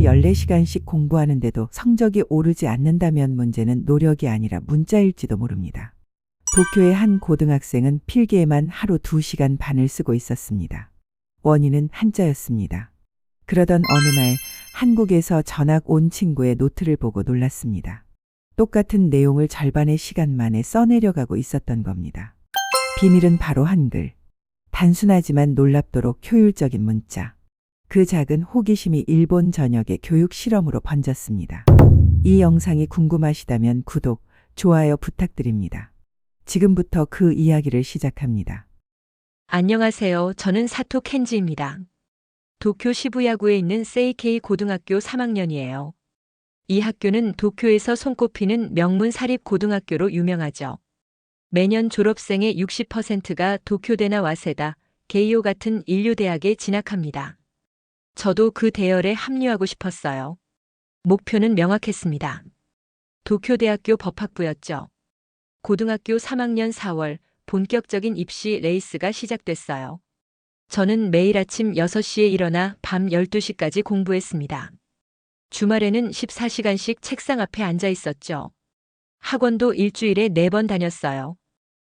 14시간씩 공부하는데도 성적이 오르지 않는다면 문제는 노력이 아니라 문자일지도 모릅니다. 도쿄의 한 고등학생은 필기에만 하루 2시간 반을 쓰고 있었습니다. 원인은 한자였습니다. 그러던 어느 날 한국에서 전학 온 친구의 노트를 보고 놀랐습니다. 똑같은 내용을 절반의 시간 만에 써내려가고 있었던 겁니다. 비밀은 바로 한글. 단순하지만 놀랍도록 효율적인 문자. 그 작은 호기심이 일본 전역의 교육 실험으로 번졌습니다. 이 영상이 궁금하시다면 구독, 좋아요 부탁드립니다. 지금부터 그 이야기를 시작합니다. 안녕하세요. 저는 사토 켄지입니다. 도쿄 시부야구에 있는 세이케이 고등학교 3학년이에요. 이 학교는 도쿄에서 손꼽히는 명문 사립 고등학교로 유명하죠. 매년 졸업생의 60%가 도쿄대나 와세다, 게이오 같은 인류대학에 진학합니다. 저도 그 대열에 합류하고 싶었어요. 목표는 명확했습니다. 도쿄대학교 법학부였죠. 고등학교 3학년 4월 본격적인 입시 레이스가 시작됐어요. 저는 매일 아침 6시에 일어나 밤 12시까지 공부했습니다. 주말에는 14시간씩 책상 앞에 앉아 있었죠. 학원도 일주일에 4번 다녔어요.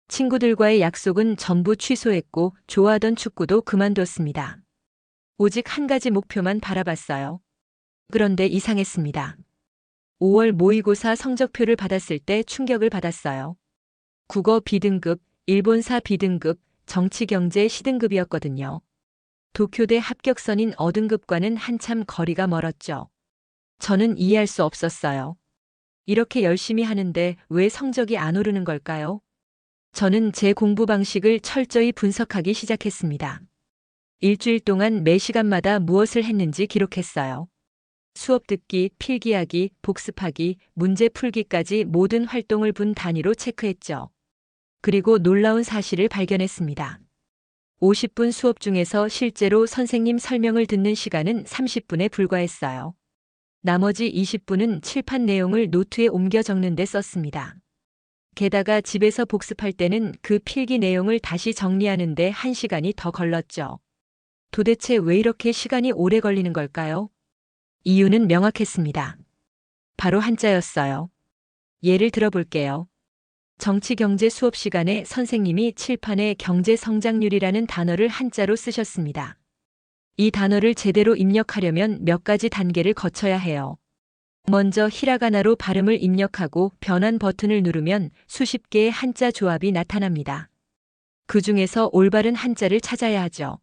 친구들과의 약속은 전부 취소했고 좋아하던 축구도 그만뒀습니다. 오직 한 가지 목표만 바라봤어요. 그런데 이상했습니다. 5월 모의고사 성적표를 받았을 때 충격을 받았어요. 국어 B등급, 일본사 B등급, 정치-경제 C등급이었거든요. 도쿄대 합격선인 어등급과는 한참 거리가 멀었죠. 저는 이해할 수 없었어요. 이렇게 열심히 하는데 왜 성적이 안 오르는 걸까요? 저는 제 공부 방식을 철저히 분석하기 시작했습니다. 일주일 동안 매 시간마다 무엇을 했는지 기록했어요. 수업 듣기, 필기하기, 복습하기, 문제 풀기까지 모든 활동을 분 단위로 체크했죠. 그리고 놀라운 사실을 발견했습니다. 50분 수업 중에서 실제로 선생님 설명을 듣는 시간은 30분에 불과했어요. 나머지 20분은 칠판 내용을 노트에 옮겨 적는 데 썼습니다. 게다가 집에서 복습할 때는 그 필기 내용을 다시 정리하는 데 1시간이 더 걸렸죠. 도대체 왜 이렇게 시간이 오래 걸리는 걸까요? 이유는 명확했습니다. 바로 한자였어요. 예를 들어볼게요. 정치-경제 수업 시간에 선생님이 칠판에 경제성장률이라는 단어를 한자로 쓰셨습니다. 이 단어를 제대로 입력하려면 몇 가지 단계를 거쳐야 해요. 먼저 히라가나로 발음을 입력하고 변환 버튼을 누르면 수십 개의 한자 조합이 나타납니다. 그 중에서 올바른 한자를 찾아야 하죠.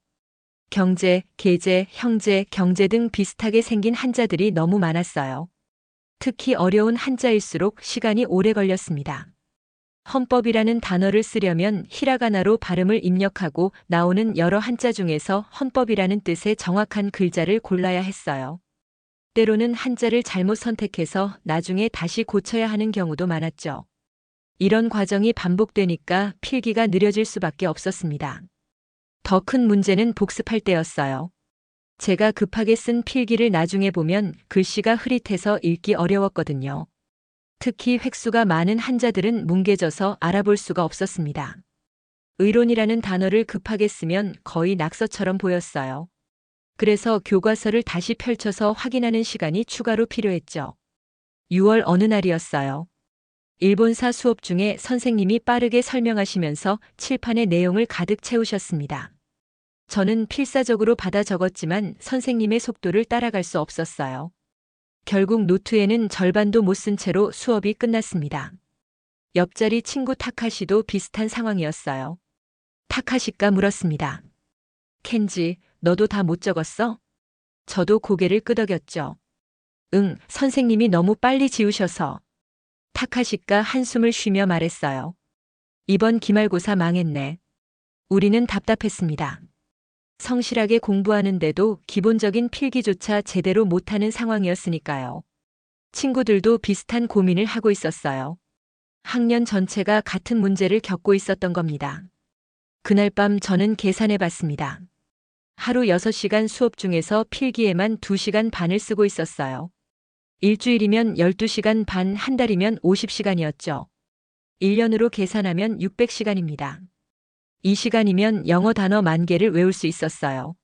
경제, 계제, 형제, 경제 등 비슷하게 생긴 한자들이 너무 많았어요. 특히 어려운 한자일수록 시간이 오래 걸렸습니다. 헌법이라는 단어를 쓰려면 히라가나로 발음을 입력하고 나오는 여러 한자 중에서 헌법이라는 뜻의 정확한 글자를 골라야 했어요. 때로는 한자를 잘못 선택해서 나중에 다시 고쳐야 하는 경우도 많았죠. 이런 과정이 반복되니까 필기가 느려질 수밖에 없었습니다. 더 큰 문제는 복습할 때였어요. 제가 급하게 쓴 필기를 나중에 보면 글씨가 흐릿해서 읽기 어려웠거든요. 특히 획수가 많은 한자들은 뭉개져서 알아볼 수가 없었습니다. 의론이라는 단어를 급하게 쓰면 거의 낙서처럼 보였어요. 그래서 교과서를 다시 펼쳐서 확인하는 시간이 추가로 필요했죠. 6월 어느 날이었어요. 일본사 수업 중에 선생님이 빠르게 설명하시면서 칠판에 내용을 가득 채우셨습니다. 저는 필사적으로 받아 적었지만 선생님의 속도를 따라갈 수 없었어요. 결국 노트에는 절반도 못 쓴 채로 수업이 끝났습니다. 옆자리 친구 타카시도 비슷한 상황이었어요. 타카시가 물었습니다. 켄지, 너도 다 못 적었어? 저도 고개를 끄덕였죠. 응, 선생님이 너무 빨리 지우셔서. 타카시가 한숨을 쉬며 말했어요. 이번 기말고사 망했네. 우리는 답답했습니다. 성실하게 공부하는데도 기본적인 필기조차 제대로 못하는 상황이었으니까요. 친구들도 비슷한 고민을 하고 있었어요. 학년 전체가 같은 문제를 겪고 있었던 겁니다. 그날 밤 저는 계산해 봤습니다. 하루 6시간 수업 중에서 필기에만 2시간 반을 쓰고 있었어요. 일주일이면 12시간 반, 한 달이면 50시간이었죠. 1년으로 계산하면 600시간입니다. 이 시간이면 영어 단어 10,000개를 외울 수 있었어요.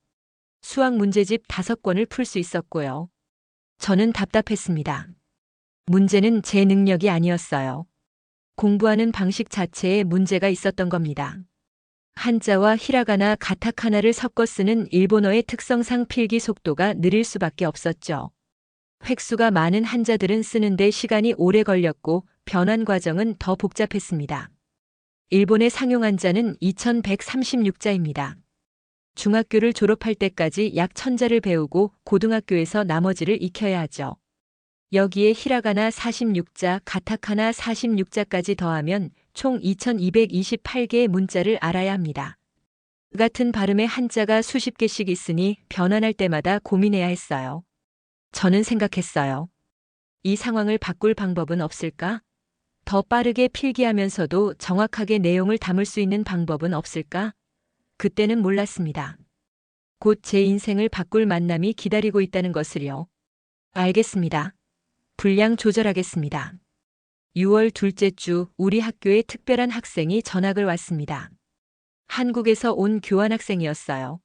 수학 문제집 5권을 풀 수 있었고요. 저는 답답했습니다. 문제는 제 능력이 아니었어요. 공부하는 방식 자체에 문제가 있었던 겁니다. 한자와 히라가나 가타카나를 섞어 쓰는 일본어의 특성상 필기 속도가 느릴 수밖에 없었죠. 획수가 많은 한자들은 쓰는데 시간이 오래 걸렸고 변환 과정은 더 복잡했습니다. 일본의 상용 한자는 2136자입니다. 중학교를 졸업할 때까지 약 1000자를 배우고 고등학교에서 나머지를 익혀야 하죠. 여기에 히라가나 46자, 가타카나 46자까지 더하면 총 2228개의 문자를 알아야 합니다. 같은 발음의 한자가 수십 개씩 있으니 변환할 때마다 고민해야 했어요. 저는 생각했어요. 이 상황을 바꿀 방법은 없을까? 더 빠르게 필기하면서도 정확하게 내용을 담을 수 있는 방법은 없을까? 그때는 몰랐습니다. 곧 제 인생을 바꿀 만남이 기다리고 있다는 것을요. 알겠습니다. 분량 조절하겠습니다. 6월 둘째 주 우리 학교에 특별한 학생이 전학을 왔습니다. 한국에서 온 교환학생이었어요.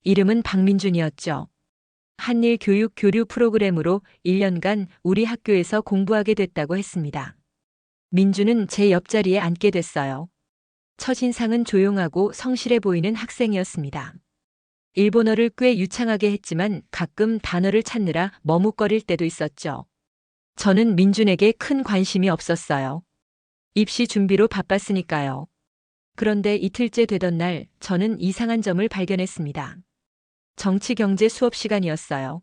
이름은 박민준이었죠. 한일 교육 교류 프로그램으로 1년간 우리 학교에서 공부하게 됐다고 했습니다. 민준은 제 옆자리에 앉게 됐어요. 첫인상은 조용하고 성실해 보이는 학생이었습니다. 일본어를 꽤 유창하게 했지만 가끔 단어를 찾느라 머뭇거릴 때도 있었죠. 저는 민준에게 큰 관심이 없었어요. 입시 준비로 바빴으니까요. 그런데 이틀째 되던 날 저는 이상한 점을 발견했습니다. 정치 경제 수업 시간이었어요.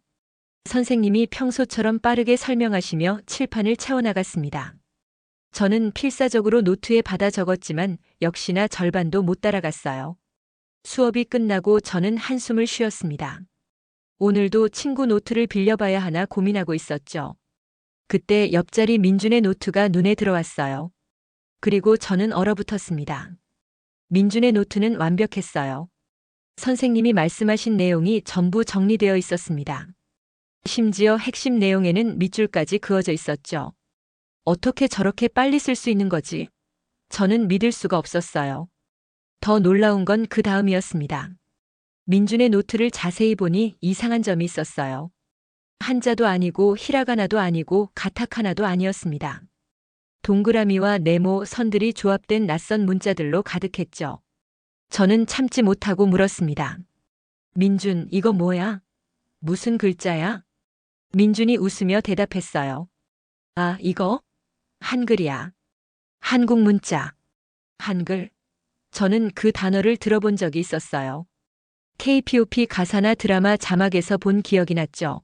선생님이 평소처럼 빠르게 설명하시며 칠판을 채워나갔습니다. 저는 필사적으로 노트에 받아 적었지만 역시나 절반도 못 따라갔어요. 수업이 끝나고 저는 한숨을 쉬었습니다. 오늘도 친구 노트를 빌려봐야 하나 고민하고 있었죠. 그때 옆자리 민준의 노트가 눈에 들어왔어요. 그리고 저는 얼어붙었습니다. 민준의 노트는 완벽했어요. 선생님이 말씀하신 내용이 전부 정리되어 있었습니다. 심지어 핵심 내용에는 밑줄까지 그어져 있었죠. 어떻게 저렇게 빨리 쓸 수 있는 거지? 저는 믿을 수가 없었어요. 더 놀라운 건 그 다음이었습니다. 민준의 노트를 자세히 보니 이상한 점이 있었어요. 한자도 아니고 히라가나도 아니고 가타카나도 아니었습니다. 동그라미와 네모, 선들이 조합된 낯선 문자들로 가득했죠. 저는 참지 못하고 물었습니다. 민준, 이거 뭐야? 무슨 글자야? 민준이 웃으며 대답했어요. 아, 이거? 한글이야. 한국 문자. 한글. 저는 그 단어를 들어본 적이 있었어요. K-POP 가사나 드라마 자막에서 본 기억이 났죠.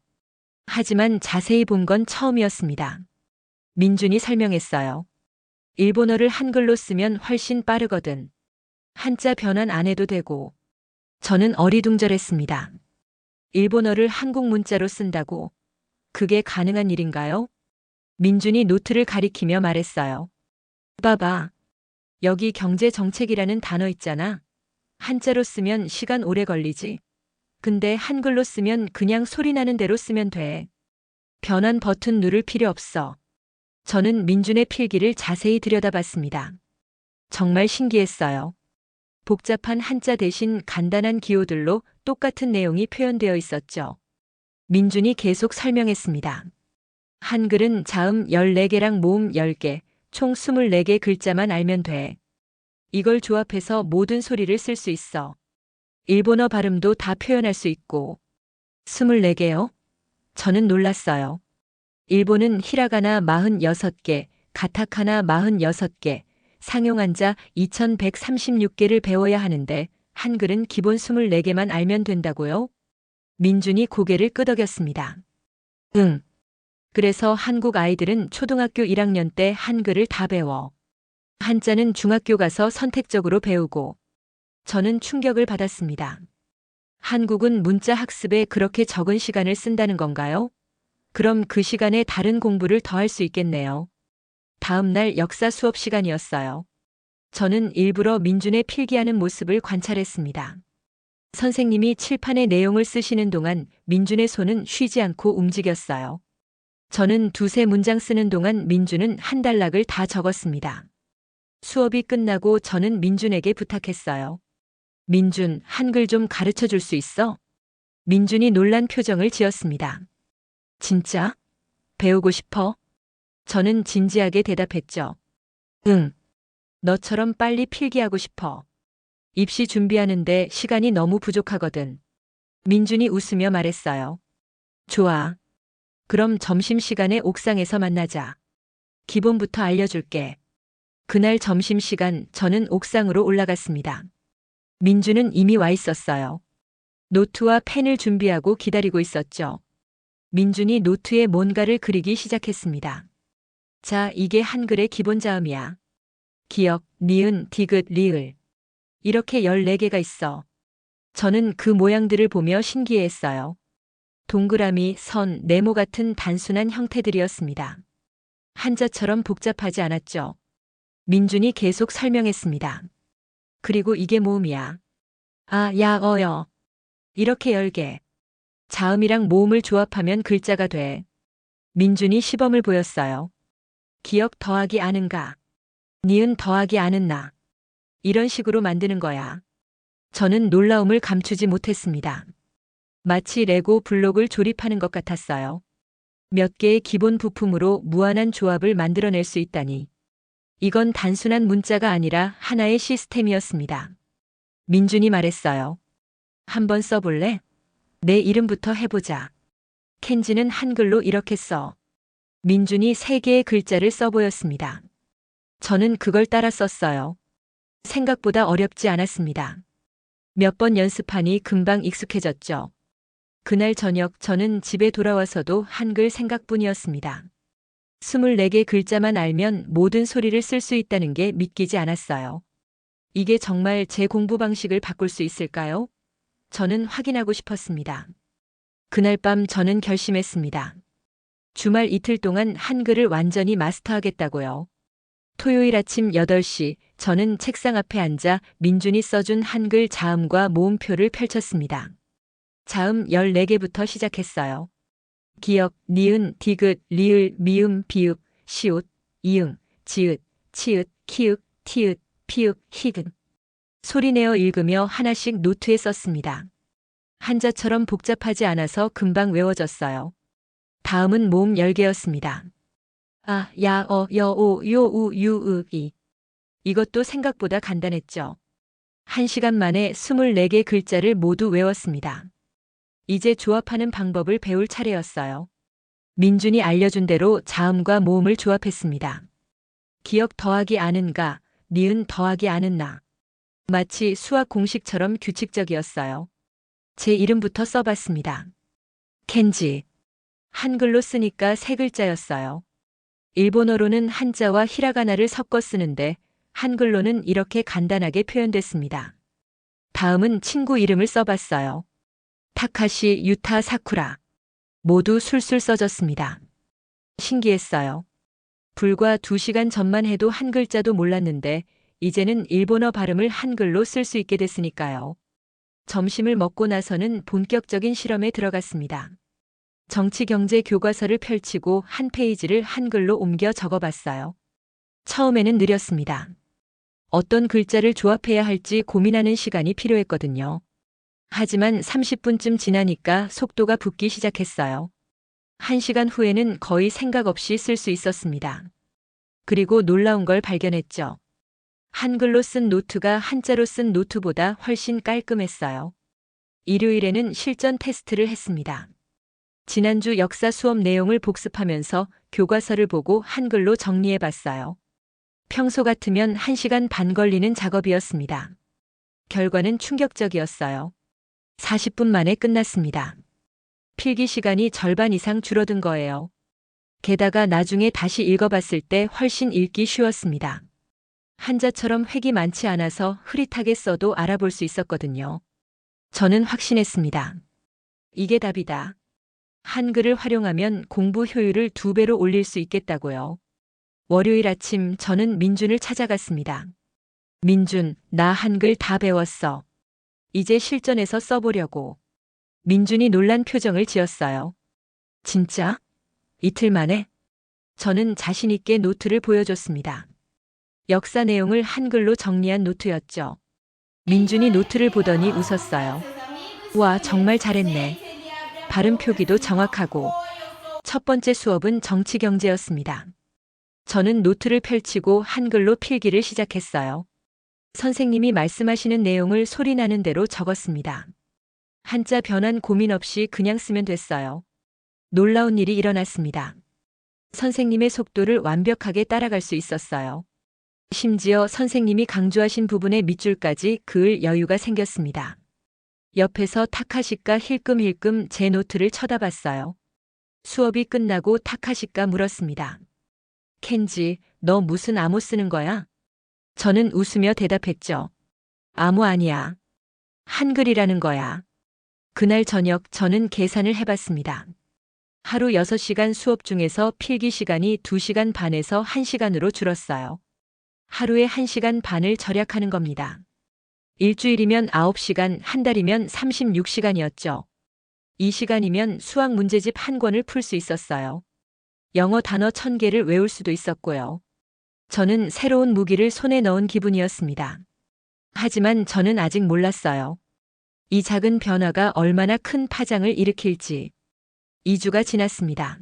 하지만 자세히 본 건 처음이었습니다. 민준이 설명했어요. 일본어를 한글로 쓰면 훨씬 빠르거든. 한자 변환 안 해도 되고. 저는 어리둥절했습니다. 일본어를 한국 문자로 쓴다고? 그게 가능한 일인가요? 민준이 노트를 가리키며 말했어요. 봐봐. 여기 경제정책이라는 단어 있잖아. 한자로 쓰면 시간 오래 걸리지. 근데 한글로 쓰면 그냥 소리 나는 대로 쓰면 돼. 변환 버튼 누를 필요 없어. 저는 민준의 필기를 자세히 들여다봤습니다. 정말 신기했어요. 복잡한 한자 대신 간단한 기호들로 똑같은 내용이 표현되어 있었죠. 민준이 계속 설명했습니다. 한글은 자음 14개랑 모음 10개, 총 24개 글자만 알면 돼. 이걸 조합해서 모든 소리를 쓸 수 있어. 일본어 발음도 다 표현할 수 있고. 24개요? 저는 놀랐어요. 일본은 히라가나 46개, 가타카나 46개, 상용한자 2136개를 배워야 하는데 한글은 기본 24개만 알면 된다고요? 민준이 고개를 끄덕였습니다. 응. 그래서 한국 아이들은 초등학교 1학년 때 한글을 다 배워. 한자는 중학교 가서 선택적으로 배우고. 저는 충격을 받았습니다. 한국은 문자 학습에 그렇게 적은 시간을 쓴다는 건가요? 그럼 그 시간에 다른 공부를 더 할 수 있겠네요. 다음 날 역사 수업 시간이었어요. 저는 일부러 민준의 필기하는 모습을 관찰했습니다. 선생님이 칠판에 내용을 쓰시는 동안 민준의 손은 쉬지 않고 움직였어요. 저는 두세 문장 쓰는 동안 민준은 한 단락을 다 적었습니다. 수업이 끝나고 저는 민준에게 부탁했어요. 민준, 한글 좀 가르쳐 줄 수 있어? 민준이 놀란 표정을 지었습니다. 진짜? 배우고 싶어? 저는 진지하게 대답했죠. 응. 너처럼 빨리 필기하고 싶어. 입시 준비하는데 시간이 너무 부족하거든. 민준이 웃으며 말했어요. 좋아. 그럼 점심시간에 옥상에서 만나자. 기본부터 알려줄게. 그날 점심시간 저는 옥상으로 올라갔습니다. 민준은 이미 와 있었어요. 노트와 펜을 준비하고 기다리고 있었죠. 민준이 노트에 뭔가를 그리기 시작했습니다. 자, 이게 한글의 기본 자음이야. 기역, 니은, 디귿, 리을. 이렇게 14개가 있어. 저는 그 모양들을 보며 신기해했어요. 동그라미, 선, 네모 같은 단순한 형태들이었습니다. 한자처럼 복잡하지 않았죠. 민준이 계속 설명했습니다. 그리고 이게 모음이야. 아, 야, 어여. 이렇게 10개. 자음이랑 모음을 조합하면 글자가 돼. 민준이 시범을 보였어요. 기억 더하기 아는가. 니은 더하기 아는 나. 이런 식으로 만드는 거야. 저는 놀라움을 감추지 못했습니다. 마치 레고 블록을 조립하는 것 같았어요. 몇 개의 기본 부품으로 무한한 조합을 만들어낼 수 있다니. 이건 단순한 문자가 아니라 하나의 시스템이었습니다. 민준이 말했어요. 한번 써볼래? 내 이름부터 해보자. 켄지는 한글로 이렇게 써. 민준이 3개의 글자를 써보였습니다. 저는 그걸 따라 썼어요. 생각보다 어렵지 않았습니다. 몇 번 연습하니 금방 익숙해졌죠. 그날 저녁 저는 집에 돌아와서도 한글 생각뿐이었습니다. 24개 글자만 알면 모든 소리를 쓸 수 있다는 게 믿기지 않았어요. 이게 정말 제 공부 방식을 바꿀 수 있을까요? 저는 확인하고 싶었습니다. 그날 밤 저는 결심했습니다. 주말 이틀 동안 한글을 완전히 마스터하겠다고요. 토요일 아침 8시 저는 책상 앞에 앉아 민준이 써준 한글 자음과 모음표를 펼쳤습니다. 자음 14개부터 시작했어요. 기역, 니은, 디귿, 리을, 미음, 비읍, 시옷, 이응, 지읒, 치읒, 키읔, 티읒, 피읒, 히읗. 소리내어 읽으며 하나씩 노트에 썼습니다. 한자처럼 복잡하지 않아서 금방 외워졌어요. 다음은 모음 10개였습니다. 아, 야, 어, 여, 오, 요, 우, 유, 으, 이. 이것도 생각보다 간단했죠. 1시간 만에 24개 글자를 모두 외웠습니다. 이제 조합하는 방법을 배울 차례였어요. 민준이 알려준 대로 자음과 모음을 조합했습니다. 기억 더하기 아는가, 니은 더하기 아는 나. 마치 수학 공식처럼 규칙적이었어요. 제 이름부터 써봤습니다. 켄지. 한글로 쓰니까 3글자였어요. 일본어로는 한자와 히라가나를 섞어 쓰는데 한글로는 이렇게 간단하게 표현됐습니다. 다음은 친구 이름을 써봤어요. 타카시, 유타, 사쿠라. 모두 술술 써졌습니다. 신기했어요. 불과 2시간 전만 해도 한 글자도 몰랐는데 이제는 일본어 발음을 한글로 쓸 수 있게 됐으니까요. 점심을 먹고 나서는 본격적인 실험에 들어갔습니다. 정치 경제 교과서를 펼치고 한 페이지를 한글로 옮겨 적어봤어요. 처음에는 느렸습니다. 어떤 글자를 조합해야 할지 고민하는 시간이 필요했거든요. 하지만 30분쯤 지나니까 속도가 붙기 시작했어요. 1시간 후에는 거의 생각 없이 쓸 수 있었습니다. 그리고 놀라운 걸 발견했죠. 한글로 쓴 노트가 한자로 쓴 노트보다 훨씬 깔끔했어요. 일요일에는 실전 테스트를 했습니다. 지난주 역사 수업 내용을 복습하면서 교과서를 보고 한글로 정리해 봤어요. 평소 같으면 1시간 반 걸리는 작업이었습니다. 결과는 충격적이었어요. 40분 만에 끝났습니다. 필기 시간이 절반 이상 줄어든 거예요. 게다가 나중에 다시 읽어봤을 때 훨씬 읽기 쉬웠습니다. 한자처럼 획이 많지 않아서 흐릿하게 써도 알아볼 수 있었거든요. 저는 확신했습니다. 이게 답이다. 한글을 활용하면 공부 효율을 2배로 올릴 수 있겠다고요. 월요일 아침 저는 민준을 찾아갔습니다. 민준, 나 한글 다 배웠어. 이제 실전에서 써보려고. 민준이 놀란 표정을 지었어요. 진짜? 이틀 만에? 저는 자신 있게 노트를 보여줬습니다. 역사 내용을 한글로 정리한 노트였죠. 민준이 노트를 보더니 웃었어요. 와, 정말 잘했네. 발음 표기도 정확하고. 첫 번째 수업은 정치 경제였습니다. 저는 노트를 펼치고 한글로 필기를 시작했어요. 선생님이 말씀하시는 내용을 소리나는 대로 적었습니다. 한자 변환 고민 없이 그냥 쓰면 됐어요. 놀라운 일이 일어났습니다. 선생님의 속도를 완벽하게 따라갈 수 있었어요. 심지어 선생님이 강조하신 부분의 밑줄까지 그을 여유가 생겼습니다. 옆에서 타카시가 힐끔힐끔 제 노트를 쳐다봤어요. 수업이 끝나고 타카시가 물었습니다. 켄지, 너 무슨 암호 쓰는 거야? 저는 웃으며 대답했죠. 암호 아니야. 한글이라는 거야. 그날 저녁 저는 계산을 해봤습니다. 하루 6시간 수업 중에서 필기 시간이 2시간 반에서 1시간으로 줄었어요. 하루에 1시간 반을 절약하는 겁니다. 일주일이면 9시간, 한 달이면 36시간이었죠. 이 시간이면 수학 문제집 한 권을 풀 수 있었어요. 영어 단어 1000개를 외울 수도 있었고요. 저는 새로운 무기를 손에 넣은 기분이었습니다. 하지만 저는 아직 몰랐어요. 이 작은 변화가 얼마나 큰 파장을 일으킬지. 2주가 지났습니다.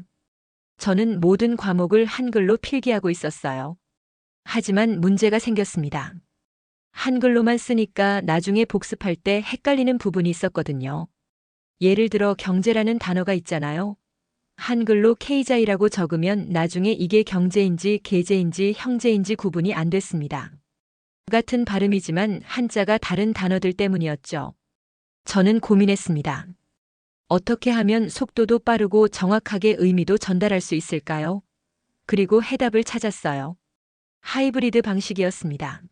저는 모든 과목을 한글로 필기하고 있었어요. 하지만 문제가 생겼습니다. 한글로만 쓰니까 나중에 복습할 때 헷갈리는 부분이 있었거든요. 예를 들어 경제라는 단어가 있잖아요. 한글로 케이자이라고 적으면 나중에 이게 경제인지 계제인지 형제인지 구분이 안 됐습니다. 같은 발음이지만 한자가 다른 단어들 때문이었죠. 저는 고민했습니다. 어떻게 하면 속도도 빠르고 정확하게 의미도 전달할 수 있을까요? 그리고 해답을 찾았어요. 하이브리드 방식이었습니다.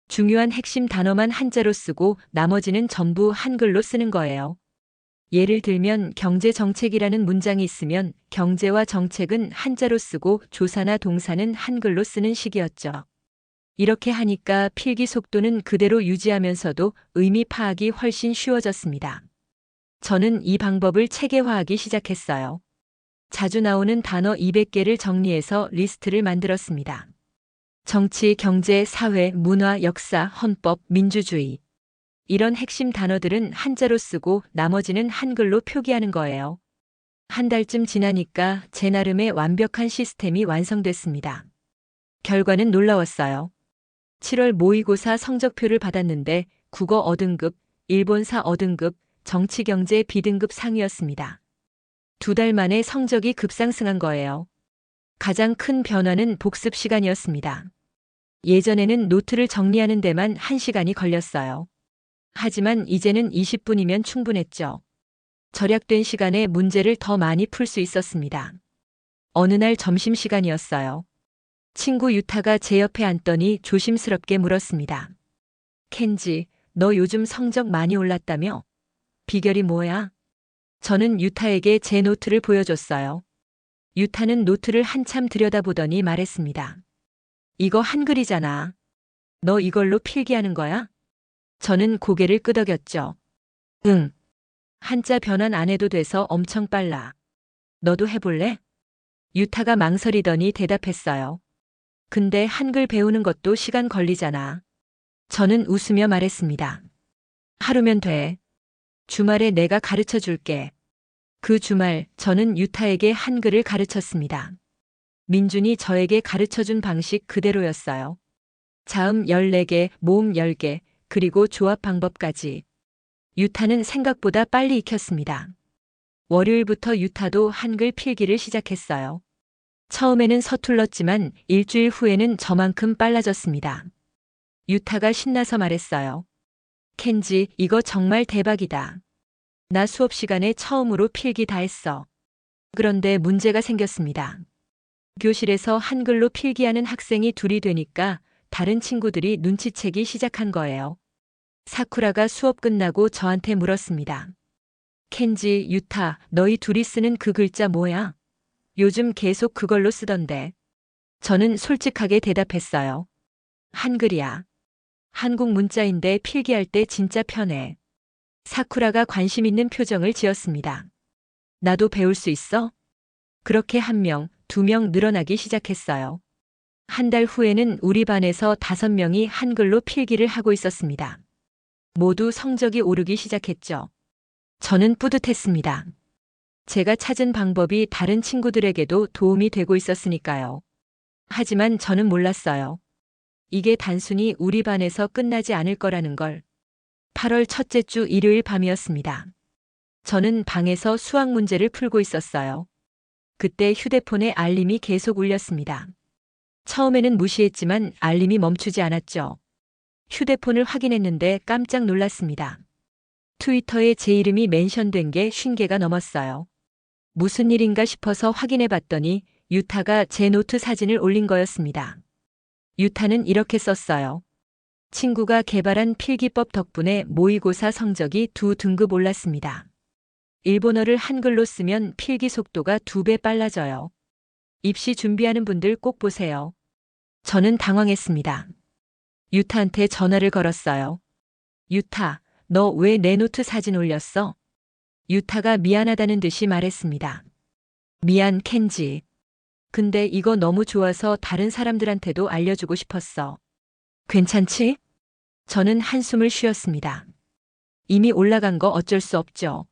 중요한 핵심 단어만 한자로 쓰고 나머지는 전부 한글로 쓰는 거예요. 예를 들면 경제 정책이라는 문장이 있으면 경제와 정책은 한자로 쓰고 조사나 동사는 한글로 쓰는 식이었죠. 이렇게 하니까 필기 속도는 그대로 유지하면서도 의미 파악이 훨씬 쉬워졌습니다. 저는 이 방법을 체계화하기 시작했어요. 자주 나오는 단어 200개를 정리해서 리스트를 만들었습니다. 정치, 경제, 사회, 문화, 역사, 헌법, 민주주의. 이런 핵심 단어들은 한자로 쓰고 나머지는 한글로 표기하는 거예요. 한 달쯤 지나니까 제 나름의 완벽한 시스템이 완성됐습니다. 결과는 놀라웠어요. 7월 모의고사 성적표를 받았는데 국어 어등급, 일본사 어등급, 정치경제 B등급 상이었습니다. 2달 만에 성적이 급상승한 거예요. 가장 큰 변화는 복습 시간이었습니다. 예전에는 노트를 정리하는 데만 1시간이 걸렸어요. 하지만 이제는 20분이면 충분했죠. 절약된 시간에 문제를 더 많이 풀 수 있었습니다. 어느 날 점심시간이었어요. 친구 유타가 제 옆에 앉더니 조심스럽게 물었습니다. 켄지, 너 요즘 성적 많이 올랐다며? 비결이 뭐야? 저는 유타에게 제 노트를 보여줬어요. 유타는 노트를 한참 들여다보더니 말했습니다. 이거 한글이잖아. 너 이걸로 필기하는 거야? 저는 고개를 끄덕였죠. 응. 한자 변환 안 해도 돼서 엄청 빨라. 너도 해볼래? 유타가 망설이더니 대답했어요. 근데 한글 배우는 것도 시간 걸리잖아. 저는 웃으며 말했습니다. 하루면 돼. 주말에 내가 가르쳐 줄게. 그 주말 저는 유타에게 한글을 가르쳤습니다. 민준이 저에게 가르쳐준 방식 그대로였어요. 자음 14개, 모음 10개, 그리고 조합 방법까지. 유타는 생각보다 빨리 익혔습니다. 월요일부터 유타도 한글 필기를 시작했어요. 처음에는 서툴렀지만 일주일 후에는 저만큼 빨라졌습니다. 유타가 신나서 말했어요. 켄지, 이거 정말 대박이다. 나 수업 시간에 처음으로 필기 다 했어. 그런데 문제가 생겼습니다. 교실에서 한글로 필기하는 학생이 둘이 되니까 다른 친구들이 눈치채기 시작한 거예요. 사쿠라가 수업 끝나고 저한테 물었습니다. 켄지, 유타, 너희 둘이 쓰는 그 글자 뭐야? 요즘 계속 그걸로 쓰던데. 저는 솔직하게 대답했어요. 한글이야. 한국 문자인데 필기할 때 진짜 편해. 사쿠라가 관심 있는 표정을 지었습니다. 나도 배울 수 있어? 그렇게 1명, 2명 늘어나기 시작했어요. 한 달 후에는 우리 반에서 5명이 한글로 필기를 하고 있었습니다. 모두 성적이 오르기 시작했죠. 저는 뿌듯했습니다. 제가 찾은 방법이 다른 친구들에게도 도움이 되고 있었으니까요. 하지만 저는 몰랐어요. 이게 단순히 우리 반에서 끝나지 않을 거라는 걸. 8월 첫째 주 일요일 밤이었습니다. 저는 방에서 수학 문제를 풀고 있었어요. 그때 휴대폰에 알림이 계속 울렸습니다. 처음에는 무시했지만 알림이 멈추지 않았죠. 휴대폰을 확인했는데 깜짝 놀랐습니다. 트위터에 제 이름이 멘션된 게 50개가 넘었어요. 무슨 일인가 싶어서 확인해 봤더니 유타가 제 노트 사진을 올린 거였습니다. 유타는 이렇게 썼어요. 친구가 개발한 필기법 덕분에 모의고사 성적이 2등급 올랐습니다. 일본어를 한글로 쓰면 필기 속도가 2배 빨라져요. 입시 준비하는 분들 꼭 보세요. 저는 당황했습니다. 유타한테 전화를 걸었어요. 유타, 너 왜 내 노트 사진 올렸어? 유타가 미안하다는 듯이 말했습니다. 미안, 켄지. 근데 이거 너무 좋아서 다른 사람들한테도 알려주고 싶었어. 괜찮지? 저는 한숨을 쉬었습니다. 이미 올라간 거 어쩔 수 없죠.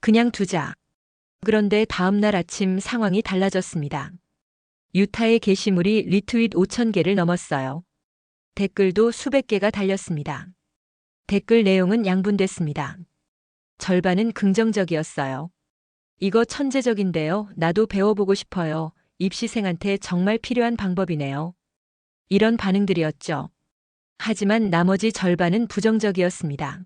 그냥 두자. 그런데 다음 날 아침 상황이 달라졌습니다. 유타의 게시물이 리트윗 5,000개를 넘었어요. 댓글도 수백 개가 달렸습니다. 댓글 내용은 양분됐습니다. 절반은 긍정적이었어요. 이거 천재적인데요. 나도 배워보고 싶어요. 입시생한테 정말 필요한 방법이네요. 이런 반응들이었죠. 하지만 나머지 절반은 부정적이었습니다.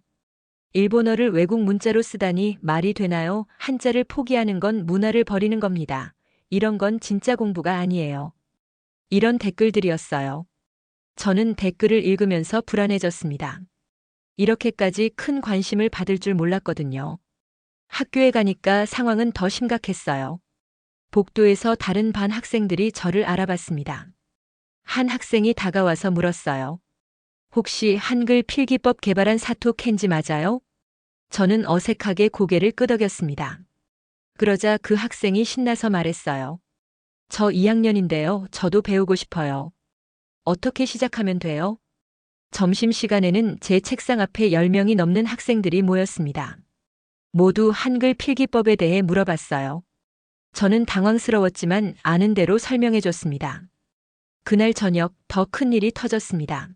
일본어를 외국 문자로 쓰다니 말이 되나요? 한자를 포기하는 건 문화를 버리는 겁니다. 이런 건 진짜 공부가 아니에요. 이런 댓글들이었어요. 저는 댓글을 읽으면서 불안해졌습니다. 이렇게까지 큰 관심을 받을 줄 몰랐거든요. 학교에 가니까 상황은 더 심각했어요. 복도에서 다른 반 학생들이 저를 알아봤습니다. 한 학생이 다가와서 물었어요. 혹시 한글 필기법 개발한 사토 켄지 맞아요? 저는 어색하게 고개를 끄덕였습니다. 그러자 그 학생이 신나서 말했어요. 저 2학년인데요. 저도 배우고 싶어요. 어떻게 시작하면 돼요? 점심시간에는 제 책상 앞에 10명이 넘는 학생들이 모였습니다. 모두 한글 필기법에 대해 물어봤어요. 저는 당황스러웠지만 아는 대로 설명해 줬습니다. 그날 저녁 더 큰 일이 터졌습니다.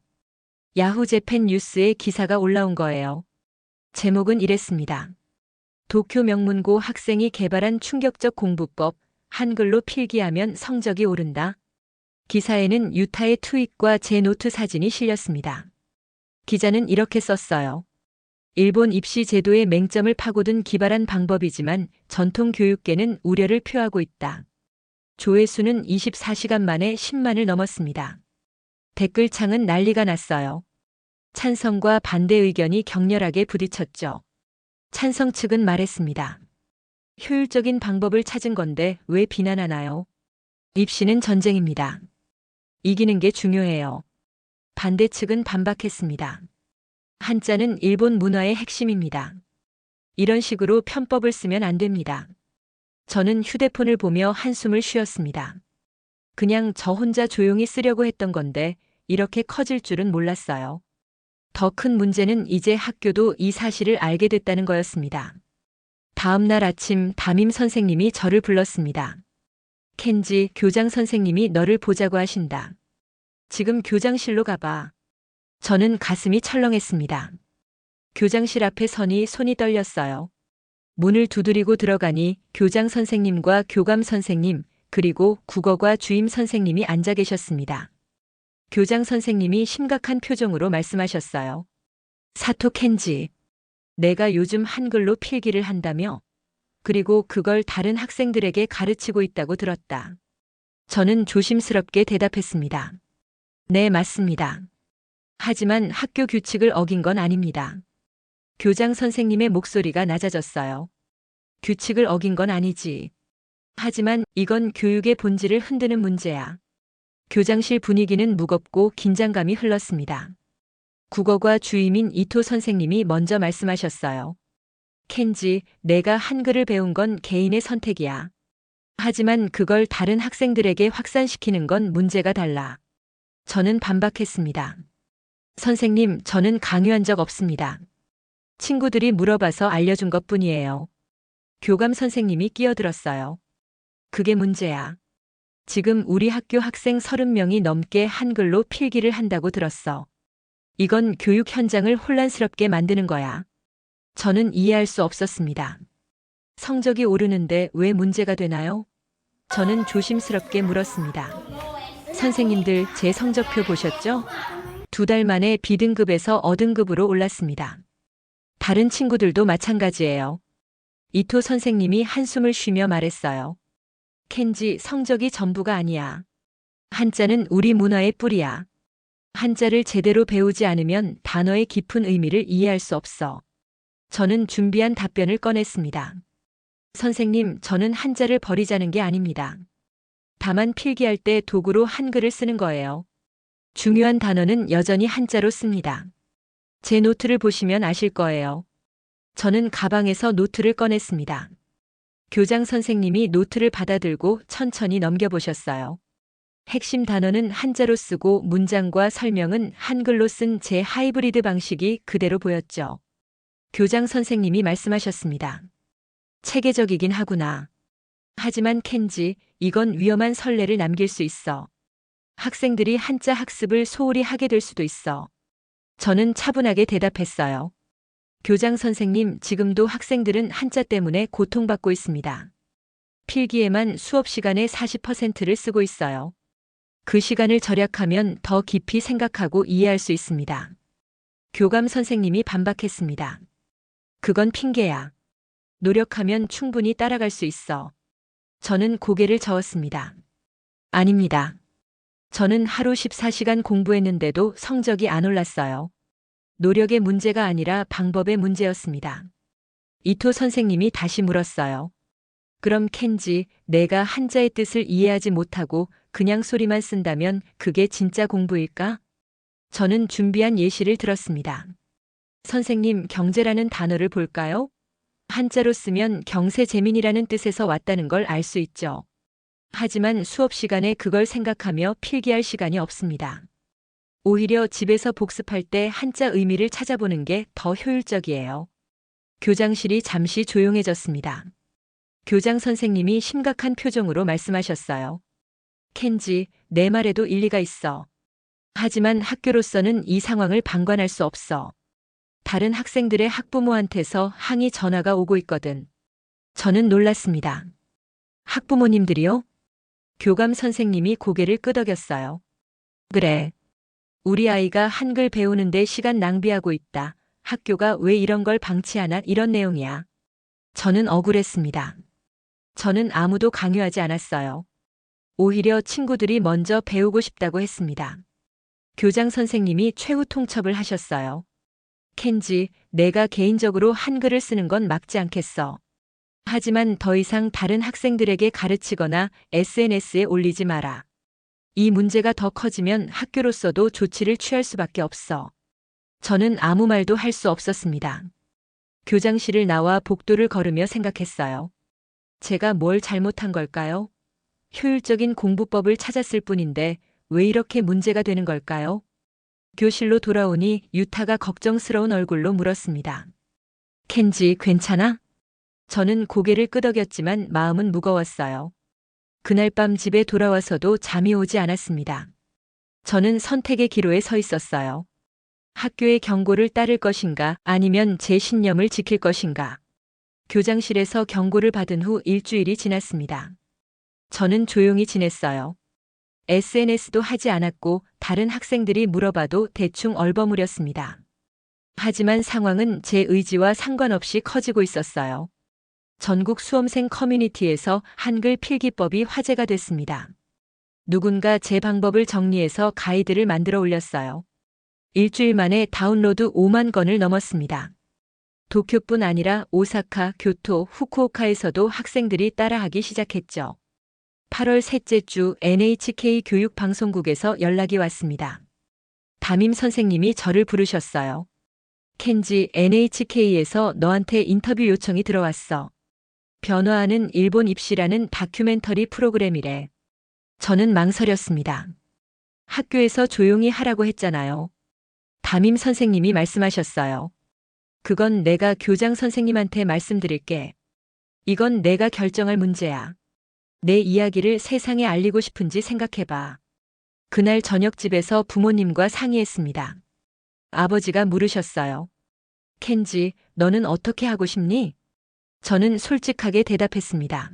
야후 재팬 뉴스에 기사가 올라온 거예요. 제목은 이랬습니다. 도쿄 명문고 학생이 개발한 충격적 공부법, 한글로 필기하면 성적이 오른다. 기사에는 유타의 트윗과 제 노트 사진이 실렸습니다. 기자는 이렇게 썼어요. 일본 입시 제도의 맹점을 파고든 기발한 방법이지만 전통 교육계는 우려를 표하고 있다. 조회수는 24시간 만에 10만을 넘었습니다. 댓글창은 난리가 났어요. 찬성과 반대 의견이 격렬하게 부딪혔죠. 찬성 측은 말했습니다. 효율적인 방법을 찾은 건데 왜 비난하나요? 입시는 전쟁입니다. 이기는 게 중요해요. 반대 측은 반박했습니다. 한자는 일본 문화의 핵심입니다. 이런 식으로 편법을 쓰면 안 됩니다. 저는 휴대폰을 보며 한숨을 쉬었습니다. 그냥 저 혼자 조용히 쓰려고 했던 건데 이렇게 커질 줄은 몰랐어요. 더 큰 문제는 이제 학교도 이 사실을 알게 됐다는 거였습니다. 다음 날 아침 담임 선생님이 저를 불렀습니다. 켄지, 교장 선생님이 너를 보자고 하신다. 지금 교장실로 가봐. 저는 가슴이 철렁했습니다. 교장실 앞에 서니 손이 떨렸어요. 문을 두드리고 들어가니 교장 선생님과 교감 선생님, 그리고 국어과 주임 선생님이 앉아 계셨습니다. 교장 선생님이 심각한 표정으로 말씀하셨어요. 사토 켄지, 내가 요즘 한글로 필기를 한다며? 그리고 그걸 다른 학생들에게 가르치고 있다고 들었다. 저는 조심스럽게 대답했습니다. 네, 맞습니다. 하지만 학교 규칙을 어긴 건 아닙니다. 교장 선생님의 목소리가 낮아졌어요. 규칙을 어긴 건 아니지. 하지만 이건 교육의 본질을 흔드는 문제야. 교장실 분위기는 무겁고 긴장감이 흘렀습니다. 국어과 주임인 이토 선생님이 먼저 말씀하셨어요. 켄지, 내가 한글을 배운 건 개인의 선택이야. 하지만 그걸 다른 학생들에게 확산시키는 건 문제가 달라. 저는 반박했습니다. 선생님, 저는 강요한 적 없습니다. 친구들이 물어봐서 알려준 것 뿐이에요. 교감 선생님이 끼어들었어요. 그게 문제야. 지금 우리 학교 학생 30명이 넘게 한글로 필기를 한다고 들었어. 이건 교육 현장을 혼란스럽게 만드는 거야. 저는 이해할 수 없었습니다. 성적이 오르는데 왜 문제가 되나요? 저는 조심스럽게 물었습니다. 선생님들 제 성적표 보셨죠? 2달 만에 B등급에서 어등급으로 올랐습니다. 다른 친구들도 마찬가지예요. 이토 선생님이 한숨을 쉬며 말했어요. 켄지, 성적이 전부가 아니야. 한자는 우리 문화의 뿌리야. 한자를 제대로 배우지 않으면 단어의 깊은 의미를 이해할 수 없어. 저는 준비한 답변을 꺼냈습니다. 선생님, 저는 한자를 버리자는 게 아닙니다. 다만 필기할 때 도구로 한글을 쓰는 거예요. 중요한 단어는 여전히 한자로 씁니다. 제 노트를 보시면 아실 거예요. 저는 가방에서 노트를 꺼냈습니다. 교장 선생님이 노트를 받아들고 천천히 넘겨보셨어요. 핵심 단어는 한자로 쓰고 문장과 설명은 한글로 쓴 제 하이브리드 방식이 그대로 보였죠. 교장 선생님이 말씀하셨습니다. 체계적이긴 하구나. 하지만 켄지, 이건 위험한 선례를 남길 수 있어. 학생들이 한자 학습을 소홀히 하게 될 수도 있어. 저는 차분하게 대답했어요. 교장 선생님, 지금도 학생들은 한자 때문에 고통받고 있습니다. 필기에만 수업 시간의 40%를 쓰고 있어요. 그 시간을 절약하면 더 깊이 생각하고 이해할 수 있습니다. 교감 선생님이 반박했습니다. 그건 핑계야. 노력하면 충분히 따라갈 수 있어. 저는 고개를 저었습니다. 아닙니다. 저는 하루 14시간 공부했는데도 성적이 안 올랐어요. 노력의 문제가 아니라 방법의 문제였습니다. 이토 선생님이 다시 물었어요. 그럼 켄지, 내가 한자의 뜻을 이해하지 못하고 그냥 소리만 쓴다면 그게 진짜 공부일까? 저는 준비한 예시를 들었습니다. 선생님, 경제라는 단어를 볼까요? 한자로 쓰면 경세재민이라는 뜻에서 왔다는 걸 알 수 있죠. 하지만 수업 시간에 그걸 생각하며 필기할 시간이 없습니다. 오히려 집에서 복습할 때 한자 의미를 찾아보는 게 더 효율적이에요. 교장실이 잠시 조용해졌습니다. 교장 선생님이 심각한 표정으로 말씀하셨어요. 켄지, 내 말에도 일리가 있어. 하지만 학교로서는 이 상황을 방관할 수 없어. 다른 학생들의 학부모한테서 항의 전화가 오고 있거든. 저는 놀랐습니다. 학부모님들이요? 교감 선생님이 고개를 끄덕였어요. 그래. 우리 아이가 한글 배우는데 시간 낭비하고 있다. 학교가 왜 이런 걸 방치하나, 이런 내용이야. 저는 억울했습니다. 저는 아무도 강요하지 않았어요. 오히려 친구들이 먼저 배우고 싶다고 했습니다. 교장 선생님이 최후 통첩을 하셨어요. 켄지, 내가 개인적으로 한글을 쓰는 건 막지 않겠어. 하지만 더 이상 다른 학생들에게 가르치거나 SNS에 올리지 마라. 이 문제가 더 커지면 학교로서도 조치를 취할 수밖에 없어. 저는 아무 말도 할 수 없었습니다. 교장실을 나와 복도를 걸으며 생각했어요. 제가 뭘 잘못한 걸까요? 효율적인 공부법을 찾았을 뿐인데 왜 이렇게 문제가 되는 걸까요? 교실로 돌아오니 유타가 걱정스러운 얼굴로 물었습니다. 켄지, 괜찮아? 저는 고개를 끄덕였지만 마음은 무거웠어요. 그날 밤 집에 돌아와서도 잠이 오지 않았습니다. 저는 선택의 기로에 서 있었어요. 학교의 경고를 따를 것인가, 아니면 제 신념을 지킬 것인가. 교장실에서 경고를 받은 후 일주일이 지났습니다. 저는 조용히 지냈어요. SNS도 하지 않았고 다른 학생들이 물어봐도 대충 얼버무렸습니다. 하지만 상황은 제 의지와 상관없이 커지고 있었어요. 전국 수험생 커뮤니티에서 한글 필기법이 화제가 됐습니다. 누군가 제 방법을 정리해서 가이드를 만들어 올렸어요. 일주일 만에 다운로드 5만 건을 넘었습니다. 도쿄뿐 아니라 오사카, 교토, 후쿠오카에서도 학생들이 따라하기 시작했죠. 8월 셋째 주 NHK 교육방송국에서 연락이 왔습니다. 담임 선생님이 저를 부르셨어요. 켄지, NHK에서 너한테 인터뷰 요청이 들어왔어. 변화하는 일본 입시라는 다큐멘터리 프로그램이래. 저는 망설였습니다. 학교에서 조용히 하라고 했잖아요. 담임 선생님이 말씀하셨어요. 그건 내가 교장 선생님한테 말씀드릴게. 이건 내가 결정할 문제야. 내 이야기를 세상에 알리고 싶은지 생각해봐. 그날 저녁 집에서 부모님과 상의했습니다. 아버지가 물으셨어요. 켄지, 너는 어떻게 하고 싶니? 저는 솔직하게 대답했습니다.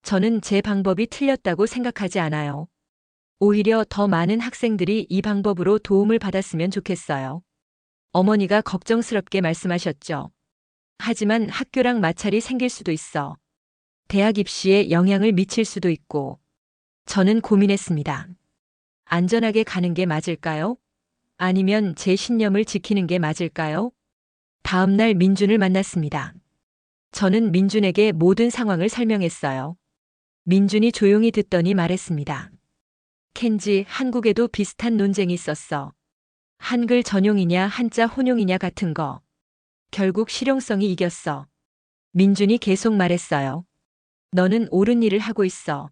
저는 제 방법이 틀렸다고 생각하지 않아요. 오히려 더 많은 학생들이 이 방법으로 도움을 받았으면 좋겠어요. 어머니가 걱정스럽게 말씀하셨죠. 하지만 학교랑 마찰이 생길 수도 있어. 대학 입시에 영향을 미칠 수도 있고. 저는 고민했습니다. 안전하게 가는 게 맞을까요? 아니면 제 신념을 지키는 게 맞을까요? 다음 날 민준을 만났습니다. 저는 민준에게 모든 상황을 설명했어요. 민준이 조용히 듣더니 말했습니다. 켄지, 한국에도 비슷한 논쟁이 있었어. 한글 전용이냐 한자 혼용이냐 같은 거. 결국 실용성이 이겼어. 민준이 계속 말했어요. 너는 옳은 일을 하고 있어.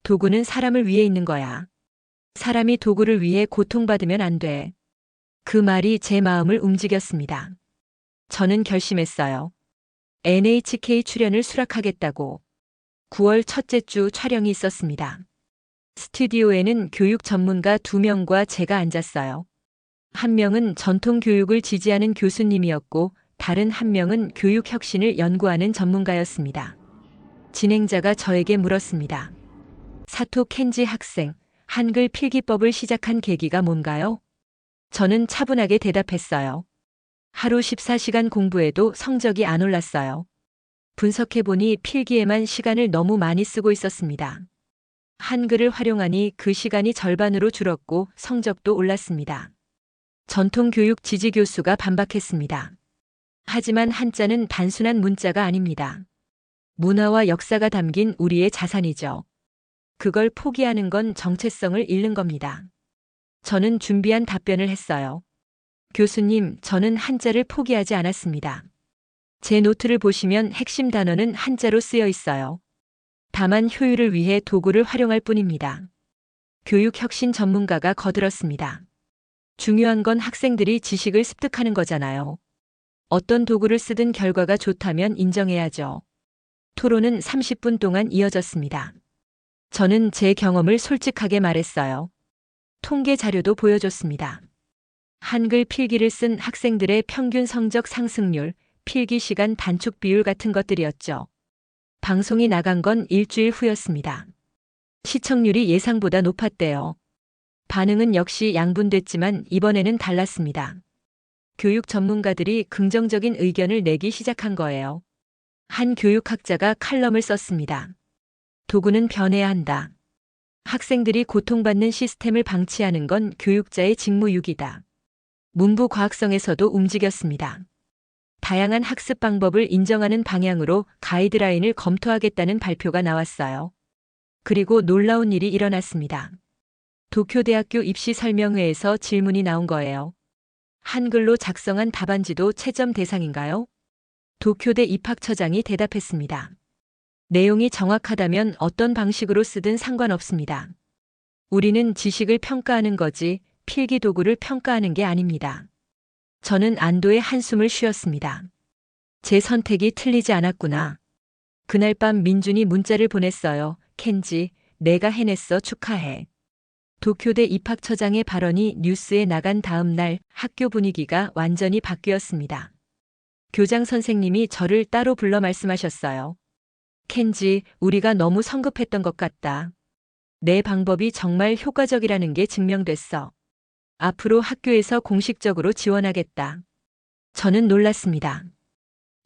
도구는 사람을 위해 있는 거야. 사람이 도구를 위해 고통받으면 안 돼. 그 말이 제 마음을 움직였습니다. 저는 결심했어요. NHK 출연을 수락하겠다고. 9월 첫째 주 촬영이 있었습니다. 스튜디오에는 교육 전문가 2명과 제가 앉았어요. 한 명은 전통 교육을 지지하는 교수님이었고 다른 한 명은 교육 혁신을 연구하는 전문가였습니다. 진행자가 저에게 물었습니다. 사토 켄지 학생, 한글 필기법을 시작한 계기가 뭔가요? 저는 차분하게 대답했어요. 하루 14시간 공부해도 성적이 안 올랐어요. 분석해보니 필기에만 시간을 너무 많이 쓰고 있었습니다. 한글을 활용하니 그 시간이 절반으로 줄었고 성적도 올랐습니다. 전통교육 지지 교수가 반박했습니다. 하지만 한자는 단순한 문자가 아닙니다. 문화와 역사가 담긴 우리의 자산이죠. 그걸 포기하는 건 정체성을 잃는 겁니다. 저는 준비한 답변을 했어요. 교수님, 저는 한자를 포기하지 않았습니다. 제 노트를 보시면 핵심 단어는 한자로 쓰여 있어요. 다만 효율을 위해 도구를 활용할 뿐입니다. 교육혁신 전문가가 거들었습니다. 중요한 건 학생들이 지식을 습득하는 거잖아요. 어떤 도구를 쓰든 결과가 좋다면 인정해야죠. 토론은 30분 동안 이어졌습니다. 저는 제 경험을 솔직하게 말했어요. 통계 자료도 보여줬습니다. 한글 필기를 쓴 학생들의 평균 성적 상승률, 필기 시간 단축 비율 같은 것들이었죠. 방송이 나간 건 일주일 후였습니다. 시청률이 예상보다 높았대요. 반응은 역시 양분됐지만 이번에는 달랐습니다. 교육 전문가들이 긍정적인 의견을 내기 시작한 거예요. 한 교육학자가 칼럼을 썼습니다. 도구는 변해야 한다. 학생들이 고통받는 시스템을 방치하는 건 교육자의 직무유기다. 문부 과학성에서도 움직였습니다. 다양한 학습 방법을 인정하는 방향으로 가이드라인을 검토하겠다는 발표가 나왔어요. 그리고 놀라운 일이 일어났습니다. 도쿄대학교 입시 설명회에서 질문이 나온 거예요. 한글로 작성한 답안지도 채점 대상인가요? 도쿄대 입학처장이 대답했습니다. 내용이 정확하다면 어떤 방식으로 쓰든 상관없습니다. 우리는 지식을 평가하는 거지 필기 도구를 평가하는 게 아닙니다. 저는 안도의 한숨을 쉬었습니다. 제 선택이 틀리지 않았구나. 그날 밤 민준이 문자를 보냈어요. 켄지, 내가 해냈어. 축하해. 도쿄대 입학처장의 발언이 뉴스에 나간 다음 날 학교 분위기가 완전히 바뀌었습니다. 교장 선생님이 저를 따로 불러 말씀하셨어요. 켄지, 우리가 너무 성급했던 것 같다. 내 방법이 정말 효과적이라는 게 증명됐어. 앞으로 학교에서 공식적으로 지원하겠다. 저는 놀랐습니다.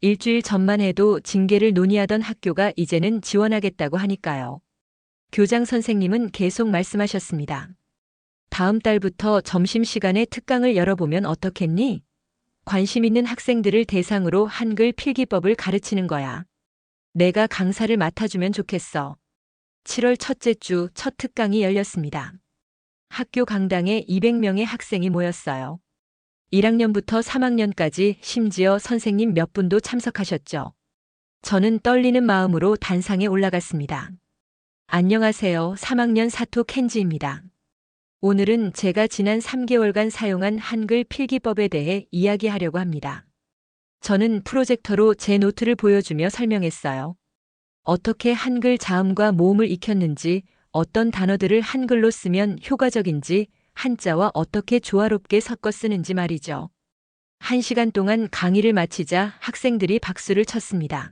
일주일 전만 해도 징계를 논의하던 학교가 이제는 지원하겠다고 하니까요. 교장 선생님은 계속 말씀하셨습니다. 다음 달부터 점심시간에 특강을 열어보면 어떻겠니? 관심 있는 학생들을 대상으로 한글 필기법을 가르치는 거야. 내가 강사를 맡아주면 좋겠어. 7월 첫째 주 첫 특강이 열렸습니다. 학교 강당에 200명의 학생이 모였어요. 1학년부터 3학년까지 심지어 선생님 몇 분도 참석하셨죠. 저는 떨리는 마음으로 단상에 올라갔습니다. 안녕하세요. 3학년 사토 켄지입니다. 오늘은 제가 지난 3개월간 사용한 한글 필기법에 대해 이야기하려고 합니다. 저는 프로젝터로 제 노트를 보여주며 설명했어요. 어떻게 한글 자음과 모음을 익혔는지, 어떤 단어들을 한글로 쓰면 효과적인지, 한자와 어떻게 조화롭게 섞어 쓰는지 말이죠. 1시간 동안 강의를 마치자 학생들이 박수를 쳤습니다.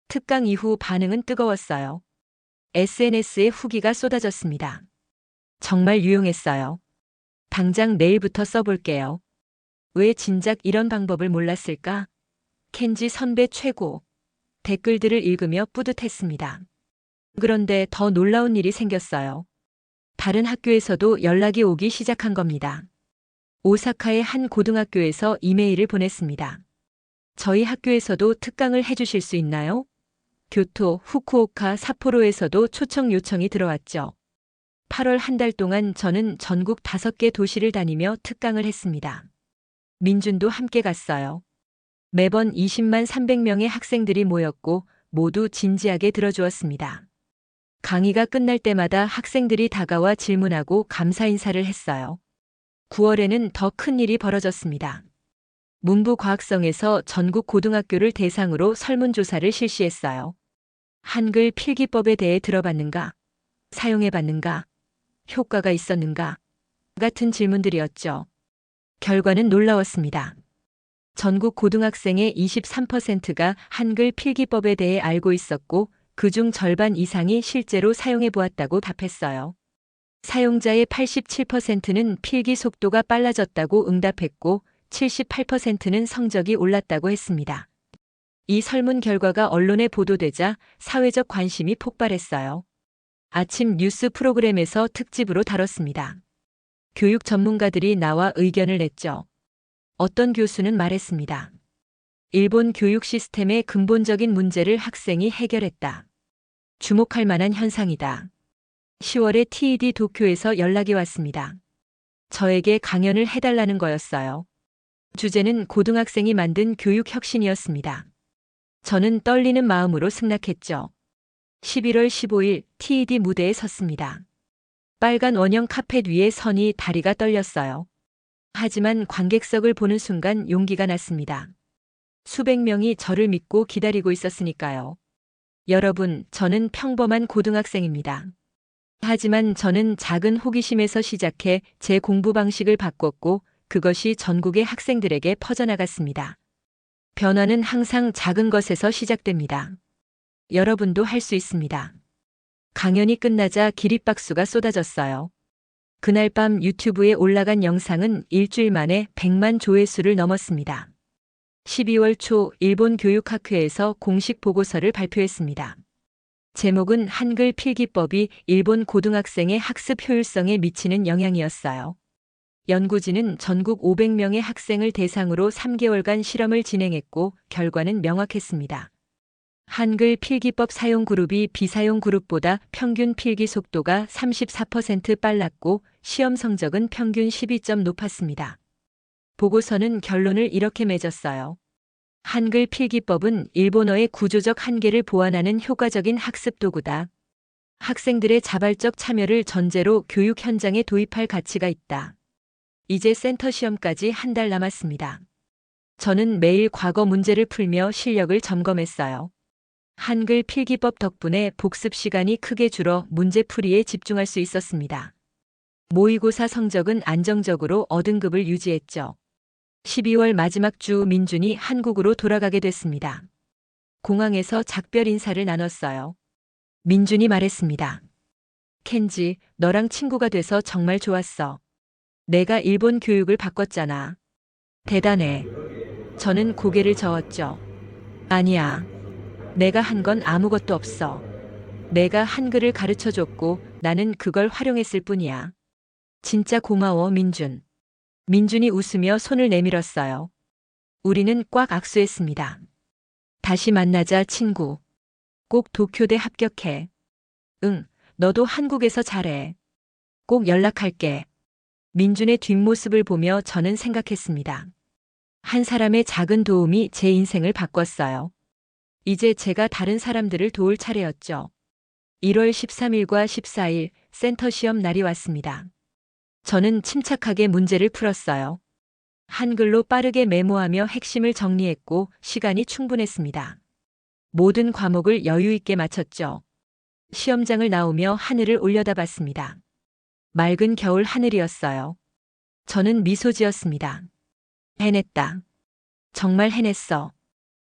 특강 이후 반응은 뜨거웠어요. SNS에 후기가 쏟아졌습니다. 정말 유용했어요. 당장 내일부터 써볼게요. 왜 진작 이런 방법을 몰랐을까? 켄지 선배 최고. 댓글들을 읽으며 뿌듯했습니다. 그런데 더 놀라운 일이 생겼어요. 다른 학교에서도 연락이 오기 시작한 겁니다. 오사카의 한 고등학교에서 이메일을 보냈습니다. 저희 학교에서도 특강을 해주실 수 있나요? 교토, 후쿠오카, 삿포로에서도 초청 요청이 들어왔죠. 8월 한 달 동안 저는 전국 5개 도시를 다니며 특강을 했습니다. 민준도 함께 갔어요. 매번 20만 300명의 학생들이 모였고 모두 진지하게 들어주었습니다. 강의가 끝날 때마다 학생들이 다가와 질문하고 감사 인사를 했어요. 9월에는 더 큰 일이 벌어졌습니다. 문부과학성에서 전국 고등학교를 대상으로 설문조사를 실시했어요. 한글 필기법에 대해 들어봤는가? 사용해봤는가? 효과가 있었는가? 같은 질문들이었죠. 결과는 놀라웠습니다. 전국 고등학생의 23%가 한글 필기법에 대해 알고 있었고 그중 절반 이상이 실제로 사용해 보았다고 답했어요. 사용자의 87%는 필기 속도가 빨라졌다고 응답했고 78%는 성적이 올랐다고 했습니다. 이 설문 결과가 언론에 보도되자 사회적 관심이 폭발했어요. 아침 뉴스 프로그램에서 특집으로 다뤘습니다. 교육 전문가들이 나와 의견을 냈죠. 어떤 교수는 말했습니다. 일본 교육 시스템의 근본적인 문제를 학생이 해결했다. 주목할 만한 현상이다. 10월에 TED 도쿄에서 연락이 왔습니다. 저에게 강연을 해달라는 거였어요. 주제는 고등학생이 만든 교육 혁신이었습니다. 저는 떨리는 마음으로 승낙했죠. 11월 15일 TED 무대에 섰습니다. 빨간 원형 카펫 위에 서니 다리가 떨렸어요. 하지만 관객석을 보는 순간 용기가 났습니다. 수백 명이 저를 믿고 기다리고 있었으니까요. 여러분, 저는 평범한 고등학생입니다. 하지만 저는 작은 호기심에서 시작해 제 공부 방식을 바꿨고 그것이 전국의 학생들에게 퍼져나갔습니다. 변화는 항상 작은 것에서 시작됩니다. 여러분도 할 수 있습니다. 강연이 끝나자 기립박수가 쏟아졌어요. 그날 밤 유튜브에 올라간 영상은 일주일 만에 100만 조회수를 넘었습니다. 12월 초 일본 교육학회에서 공식 보고서를 발표했습니다. 제목은 한글 필기법이 일본 고등학생의 학습 효율성에 미치는 영향이었어요. 연구진은 전국 500명의 학생을 대상으로 3개월간 실험을 진행했고 결과는 명확했습니다. 한글 필기법 사용 그룹이 비사용 그룹보다 평균 필기 속도가 34% 빨랐고 시험 성적은 평균 12점 높았습니다. 보고서는 결론을 이렇게 맺었어요. 한글 필기법은 일본어의 구조적 한계를 보완하는 효과적인 학습 도구다. 학생들의 자발적 참여를 전제로 교육 현장에 도입할 가치가 있다. 이제 센터 시험까지 한 달 남았습니다. 저는 매일 과거 문제를 풀며 실력을 점검했어요. 한글 필기법 덕분에 복습 시간이 크게 줄어 문제풀이에 집중할 수 있었습니다. 모의고사 성적은 안정적으로 어등급을 유지했죠. 12월 마지막 주 민준이 한국으로 돌아가게 됐습니다. 공항에서 작별 인사를 나눴어요. 민준이 말했습니다. 켄지, 너랑 친구가 돼서 정말 좋았어. 내가 일본 교육을 바꿨잖아. 대단해. 저는 고개를 저었죠. 아니야. 내가 한 건 아무것도 없어. 내가 한글을 가르쳐줬고 나는 그걸 활용했을 뿐이야. 진짜 고마워, 민준. 민준이 웃으며 손을 내밀었어요. 우리는 꽉 악수했습니다. 다시 만나자, 친구. 꼭 도쿄대 합격해. 응, 너도 한국에서 잘해. 꼭 연락할게. 민준의 뒷모습을 보며 저는 생각했습니다. 한 사람의 작은 도움이 제 인생을 바꿨어요. 이제 제가 다른 사람들을 도울 차례였죠. 1월 13일과 14일 센터 시험 날이 왔습니다. 저는 침착하게 문제를 풀었어요. 한글로 빠르게 메모하며 핵심을 정리했고 시간이 충분했습니다. 모든 과목을 여유 있게 마쳤죠. 시험장을 나오며 하늘을 올려다봤습니다. 맑은 겨울 하늘이었어요. 저는 미소 지었습니다. 해냈다. 정말 해냈어.